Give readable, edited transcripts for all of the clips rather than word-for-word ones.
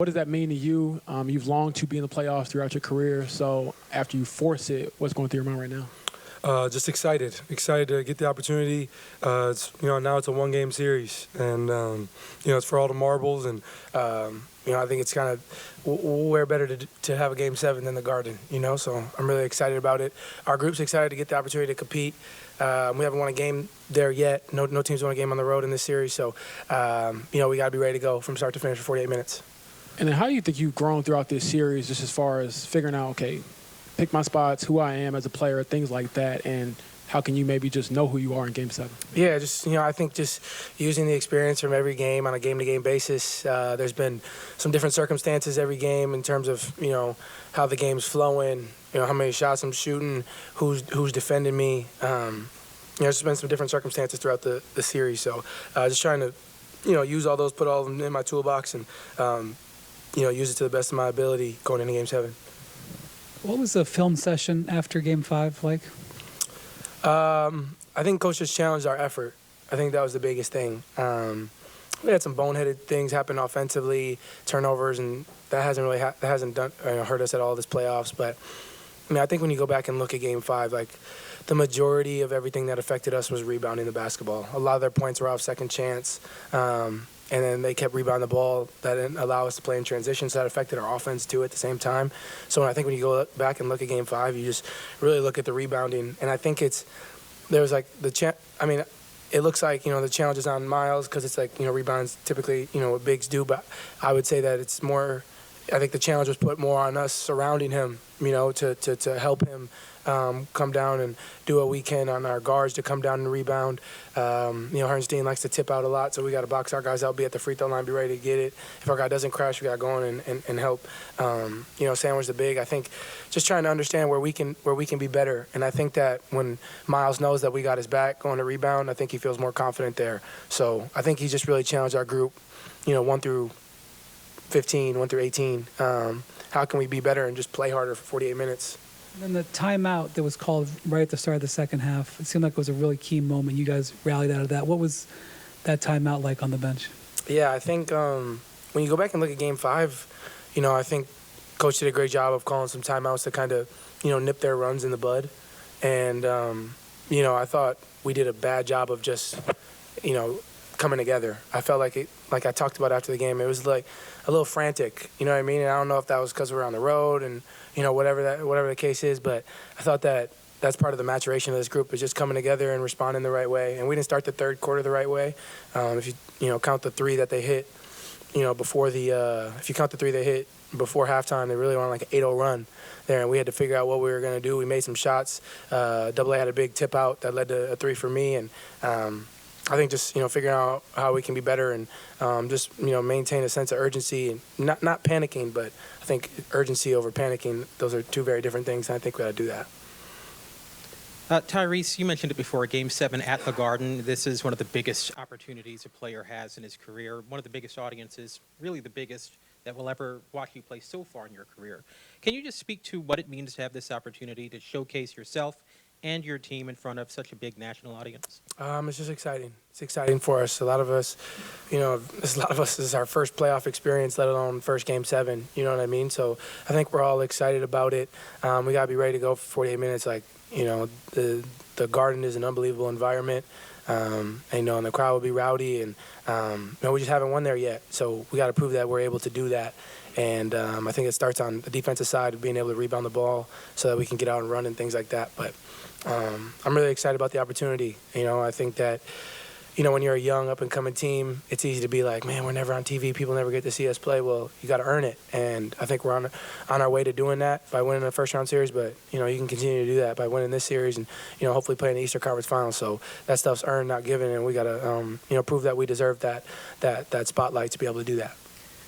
What does that mean to you? You've longed to be in the playoffs throughout your career. So after you force it, what's going through your mind right now? Just excited to get the opportunity. Now it's a one-game series, and it's for all the marbles. And I think it's kind of where better to have a Game 7 than the Garden. So I'm really excited about it. Our group's excited to get the opportunity to compete. We haven't won a game there yet. No teams won a game on the road in this series. So we got to be ready to go from start to finish for 48 minutes. And then how do you think you've grown throughout this series, just as far as figuring out, okay, pick my spots, who I am as a player, things like that, and how can you maybe just know who you are in Game 7? Yeah, I think just using the experience from every game on a game-to-game basis. There's been some different circumstances every game in terms of, how the game's flowing, how many shots I'm shooting, who's defending me. There's been some different circumstances throughout the series. So just trying to, use all those, put all of them in my toolbox and, use it to the best of my ability going into Game 7. What was the film session after Game 5 like? I think Coach just challenged our effort. I think that was the biggest thing. We had some boneheaded things happen offensively, turnovers, and that hasn't really hurt us at all this playoffs. But I think when you go back and look at Game 5, like the majority of everything that affected us was rebounding the basketball. A lot of their points were off second chance. And then they kept rebounding the ball. That didn't allow us to play in transition, so that affected our offense too at the same time. So I think when you go back and look at Game 5, you just really look at the rebounding. And I think it looks like, the challenge is on Miles because it's like, rebounds typically, what bigs do. But I would say that it's more, I think the challenge was put more on us surrounding him, to help him come down and do what we can on our guards to come down and rebound. Herrnstein likes to tip out a lot, so we got to box our guys out, be at the free throw line, be ready to get it. If our guy doesn't crash, we got to go in and help, sandwich the big. I think just trying to understand where we can be better. And I think that when Miles knows that we got his back going to rebound, I think he feels more confident there. So I think he just really challenged our group, 1 through 15, 1 through 18. How can we be better and just play harder for 48 minutes? And then the timeout that was called right at the start of the second half, it seemed like it was a really key moment. You guys rallied out of that. What was that timeout like on the bench? Yeah, I think when you go back and look at Game 5, I think Coach did a great job of calling some timeouts to kind of, nip their runs in the bud. And, I thought we did a bad job of just, coming together. I felt like I talked about after the game, it was like a little frantic, you know what I mean? And I don't know if that was because we're on the road and, whatever the case is, but I thought that's part of the maturation of this group is just coming together and responding the right way. And we didn't start the third quarter the right way. If you count the three that they hit, if you count the three they hit before halftime, they really were on like an 8-0 run there, and we had to figure out what we were going to do. We made some shots. Double A had a big tip out that led to a three for me, and I think just figuring out how we can be better and just maintain a sense of urgency and not panicking, but I think urgency over panicking, those are two very different things, and I think we got to do that. Tyrese, you mentioned it before, Game 7 at the Garden. This is one of the biggest opportunities a player has in his career, one of the biggest audiences, really the biggest that will ever watch you play so far in your career. Can you just speak to what it means to have this opportunity to showcase yourself and your team in front of such a big national audience? It's just exciting. It's exciting for us. A lot of us, this is our first playoff experience, let alone first Game 7. You know what I mean? So I think we're all excited about it. We got to be ready to go for 48 minutes. Like, the Garden is an unbelievable environment. And the crowd will be rowdy, and we just haven't won there yet. So we got to prove that we're able to do that. And I think it starts on the defensive side of being able to rebound the ball so that we can get out and run and things like that. But I'm really excited about the opportunity. I think that, when you're a young up-and-coming team, it's easy to be like, man, we're never on TV. People never get to see us play. Well, you got to earn it. And I think we're on our way to doing that by winning the first-round series. But, you can continue to do that by winning this series and, hopefully playing the Eastern Conference Finals. So that stuff's earned, not given, and we got to, prove that we deserve that spotlight to be able to do that.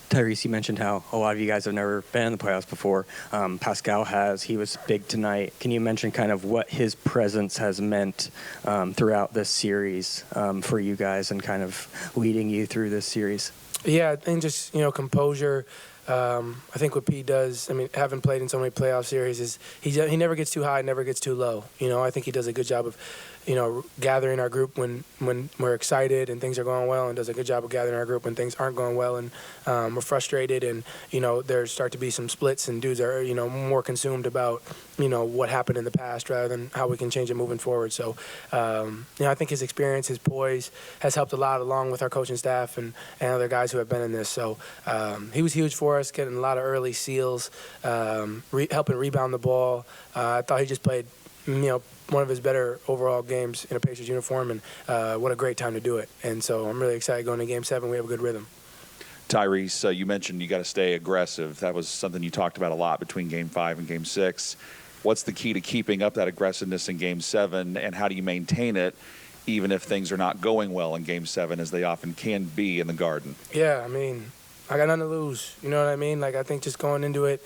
Tyrese, you mentioned how a lot of you guys have never been in the playoffs before. Pascal has. He was big tonight. Can you mention kind of what his presence has meant throughout this series for you guys and kind of leading you through this series? Yeah, I think just, composure. I think what P does, having played in so many playoff series, is he never gets too high, never gets too low. I think he does a good job of, gathering our group when we're excited and things are going well, and does a good job of gathering our group when things aren't going well and we're frustrated, and there start to be some splits and dudes are more consumed about what happened in the past rather than how we can change it moving forward. So I think his experience, his poise has helped a lot, along with our coaching staff and other guys who have been in this. So he was huge for us, getting a lot of early seals, helping rebound the ball. I thought he just played one of his better overall games in a Pacers uniform, and what a great time to do it. And so I'm really excited going to Game 7. We have a good rhythm. Tyrese, you mentioned you got to stay aggressive. That was something you talked about a lot between Game 5 and Game 6. What's the key to keeping up that aggressiveness in Game 7, and how do you maintain it even if things are not going well in Game 7, as they often can be in the Garden? Yeah, I mean, I got nothing to lose. You know what I mean? Like, I think just going into it,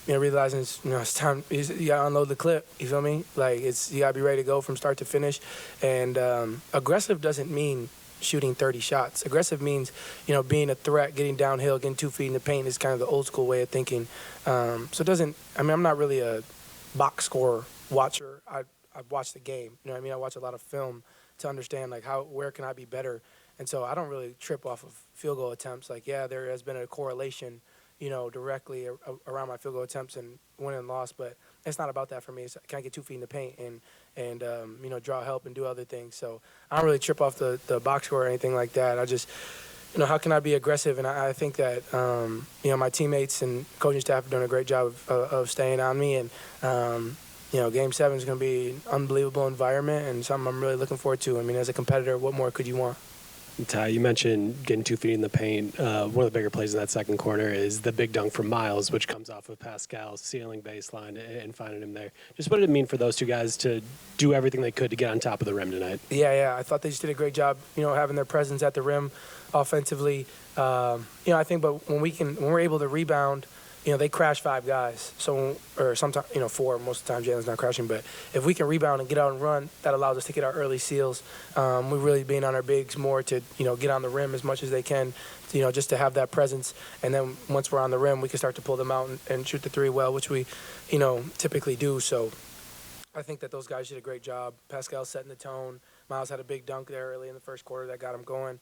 realizing it's time. You gotta unload the clip. You feel me? Like, you gotta be ready to go from start to finish. And aggressive doesn't mean shooting 30 shots. Aggressive means being a threat, getting downhill, getting 2 feet in the paint is kind of the old school way of thinking. So it doesn't. I mean, I'm not really a box score watcher. I watch the game. You know what I mean? I watch a lot of film to understand where can I be better. And so I don't really trip off of field goal attempts. Like, yeah, there has been a correlation directly around my field goal attempts and win and loss, but it's not about that for me. It's, can I get 2 feet in the paint and draw help and do other things? So I don't really trip off the box score or anything like that. I just, how can I be aggressive? And I think that, my teammates and coaching staff have done a great job of staying on me. And, Game 7 is going to be an unbelievable environment and something I'm really looking forward to. I mean, as a competitor, what more could you want? Ty, you mentioned getting 2 feet in the paint. One of the bigger plays in that second corner is the big dunk from Miles, which comes off of Pascal's ceiling baseline and finding him there. Just what did it mean for those two guys to do everything they could to get on top of the rim tonight? Yeah. I thought they just did a great job, having their presence at the rim offensively. I think, but when we're able to rebound, they crash 5 guys. So, or sometimes, 4. Most of the time, Jalen's not crashing. But if we can rebound and get out and run, that allows us to get our early seals. We're really being on our bigs more to, get on the rim as much as they can, just to have that presence. And then once we're on the rim, we can start to pull them out and shoot the 3 well, which we, typically do. So I think that those guys did a great job. Pascal setting the tone. Miles had a big dunk there early in the first quarter that got him going.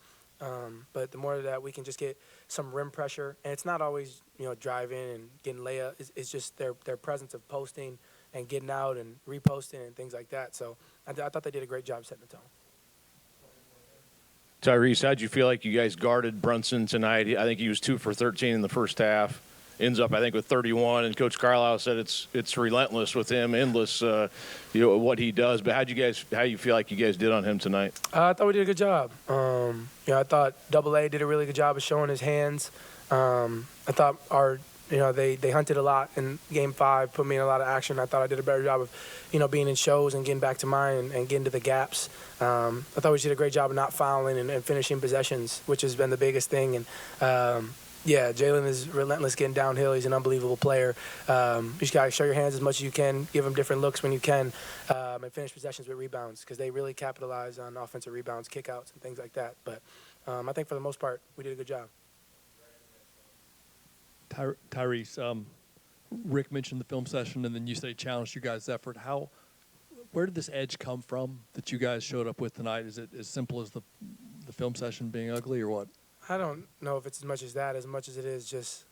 But the more that we can just get some rim pressure, and it's not always, driving and getting layup. It's just their presence of posting and getting out and reposting and things like that. So I thought they did a great job setting the tone. Tyrese, how'd you feel like you guys guarded Brunson tonight? I think he was 2 for 13 in the first half. Ends up, I think, with 31. And Coach Carlisle said it's relentless with him, endless, what he does. But how you feel like you guys did on him tonight? I thought we did a good job. I thought AA did a really good job of showing his hands. I thought they hunted a lot in Game 5, put me in a lot of action. I thought I did a better job of, being in shows and getting back to mine and getting to the gaps. I thought we did a great job of not fouling and finishing possessions, which has been the biggest thing. And Jalen is relentless getting downhill. He's an unbelievable player. You just got to show your hands as much as you can, give him different looks when you can, and finish possessions with rebounds, because they really capitalize on offensive rebounds, kickouts, and things like that. But I think for the most part, we did a good job. Tyrese, Rick mentioned the film session, and then you said he challenged you guys' effort. Where did this edge come from that you guys showed up with tonight? Is it as simple as the film session being ugly, or what? I don't know if it's as much as that, as much as it is just,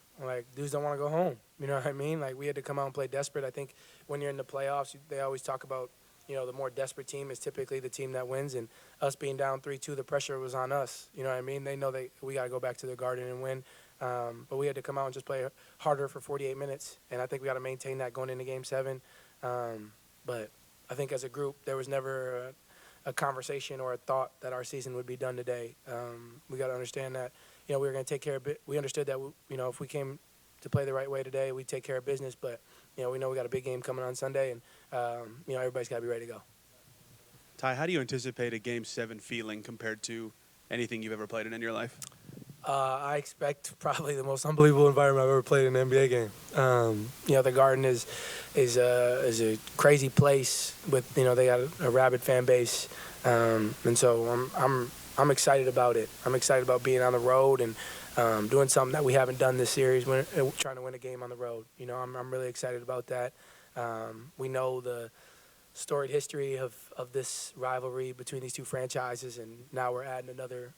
dudes don't want to go home. You know what I mean? We had to come out and play desperate. I think when you're in the playoffs, they always talk about, the more desperate team is typically the team that wins. And us being down 3-2, the pressure was on us. You know what I mean? They know we got to go back to the Garden and win. But we had to come out and just play harder for 48 minutes. And I think we got to maintain that going into Game 7. But I think as a group, there was never a conversation or a thought that our season would be done today. We got to understand that, we were going to take care of it. We understood that, if we came to play the right way today, we'd take care of business. But, we know we got a big game coming on Sunday, and, everybody's got to be ready to go. Ty, how do you anticipate a Game 7 feeling compared to anything you've ever played in your life? I expect probably the most unbelievable environment I've ever played in an NBA game. The Garden is a crazy place with, they got a rabid fan base, and so I'm excited about it. I'm excited about being on the road and doing something that we haven't done this series, trying to win a game on the road. I'm really excited about that. We know the storied history of this rivalry between these two franchises, and now we're adding another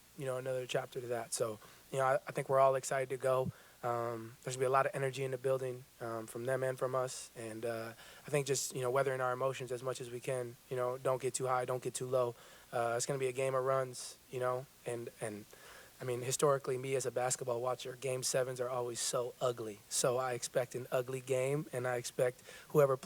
chapter to that. So, I think we're all excited to go. There's gonna be a lot of energy in the building from them and from us, and I think just weathering our emotions as much as we can. Don't get too high, don't get too low. It's gonna be a game of runs, and I mean, historically, me as a basketball watcher, Game 7s are always so ugly. So I expect an ugly game, and I expect whoever plays